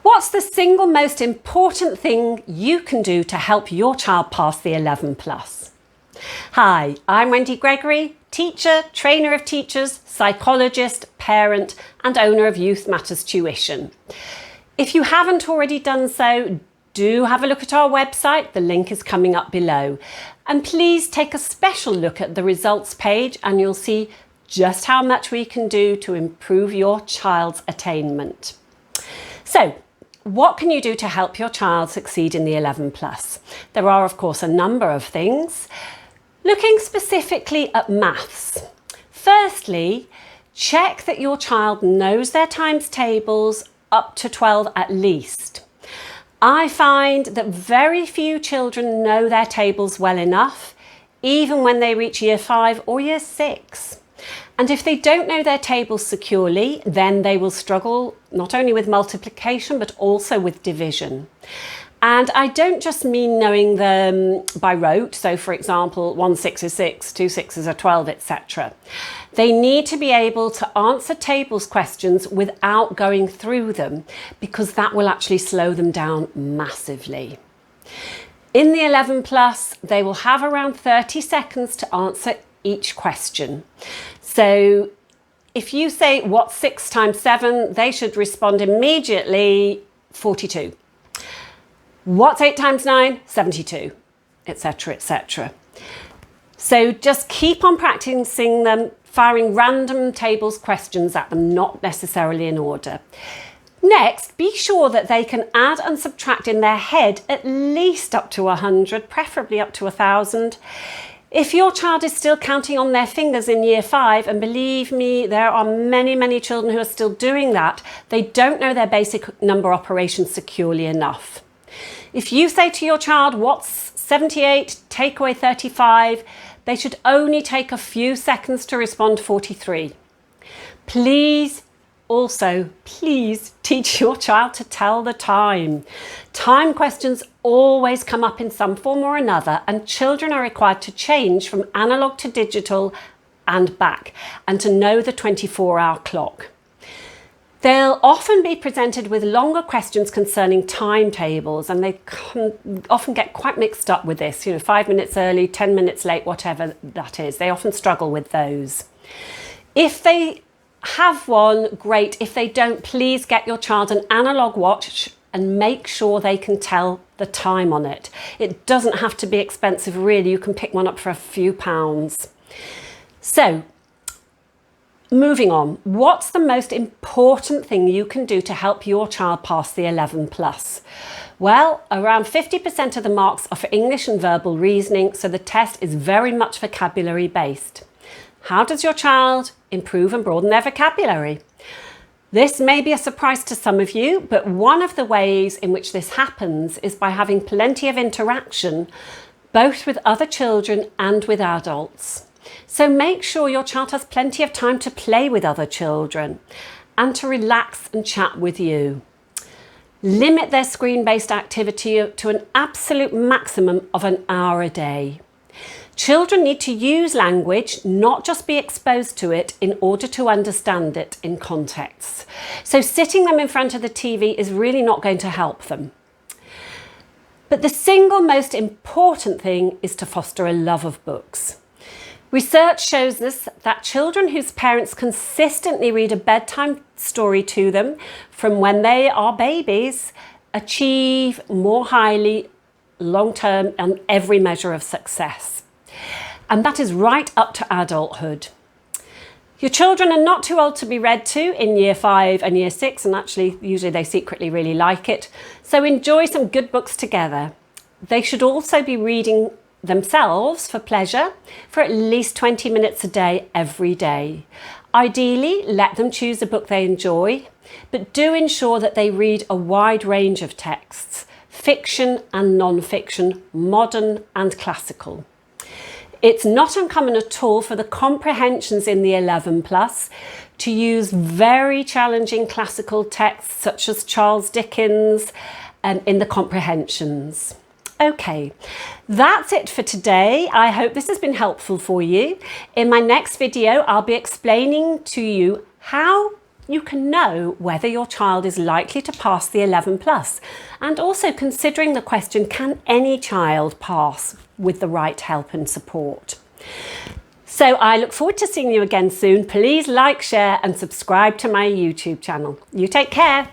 What's the single most important thing you can do to help your child pass the 11 plus? Hi, I'm Wendy Gregory, teacher, trainer of teachers, psychologist, parent and owner of Youth Matters Tuition. If you haven't already done so, do have a look at our website, the link is coming up below. And please take a special look at the results page and you'll see just how much we can do to improve your child's attainment. So, what can you do to help your child succeed in the 11 plus? There are, of course, a number of things. Looking specifically at maths. Firstly, check that your child knows their times tables up to 12 at least. I find that very few children know their tables well enough, even when they reach year 5 or year 6. And if they don't know their tables securely, then they will struggle not only with multiplication, but also with division. And I don't just mean knowing them by rote. So for example, 1 6 is 6, 2 6s are 12, etc. They need to be able to answer tables questions without going through them, because that will actually slow them down massively. In the 11 plus, they will have around 30 seconds to answer each question. So if you say, what's 6 times 7? They should respond immediately, 42. What's 8 times 9? 72, etc., etc. So just keep on practicing them, firing random tables questions at them, not necessarily in order. Next, be sure that they can add and subtract in their head at least up to 100, preferably up to 1,000. If your child is still counting on their fingers in year 5, and believe me, there are many, many children who are still doing that, they don't know their basic number operations securely enough. If you say to your child, what's 78, take away 35, they should only take a few seconds to respond 43. Please teach your child to tell the time. Time questions always come up in some form or another, and children are required to change from analog to digital and back, and to know the 24-hour clock. They'll often be presented with longer questions concerning timetables, and they can often get quite mixed up with this, 5 minutes early, 10 minutes late, whatever that is. They often struggle with those. If they have one, great. If they don't, please get your child an analog watch and make sure they can tell the time on it. It doesn't have to be expensive, really. You can pick one up for a few pounds. So, moving on, what's the most important thing you can do to help your child pass the 11 plus? Well, around 50% of the marks are for English and verbal reasoning, so the test is very much vocabulary based. How does your child improve and broaden their vocabulary? This may be a surprise to some of you, but one of the ways in which this happens is by having plenty of interaction, both with other children and with adults. So make sure your child has plenty of time to play with other children and to relax and chat with you. Limit their screen-based activity to an absolute maximum of an hour a day. Children need to use language, not just be exposed to it, in order to understand it in context. So sitting them in front of the TV is really not going to help them. But the single most important thing is to foster a love of books. Research shows us that children whose parents consistently read a bedtime story to them from when they are babies achieve more highly long-term on every measure of success. And that is right up to adulthood. Your children are not too old to be read to in year 5 and year 6, and actually usually they secretly really like it. So enjoy some good books together. They should also be reading themselves for pleasure for at least 20 minutes a day every day. Ideally, let them choose a book they enjoy, but do ensure that they read a wide range of texts, fiction and non-fiction, modern and classical. It's not uncommon at all for the comprehensions in the 11 plus to use very challenging classical texts such as Charles Dickens in the comprehensions. Okay, that's it for today. I hope this has been helpful for you. In my next video, I'll be explaining to you how you can know whether your child is likely to pass the 11 plus, and also considering the question, can any child pass with the right help and support? So I look forward to seeing you again soon. Please like, share and subscribe to my YouTube channel. You take care.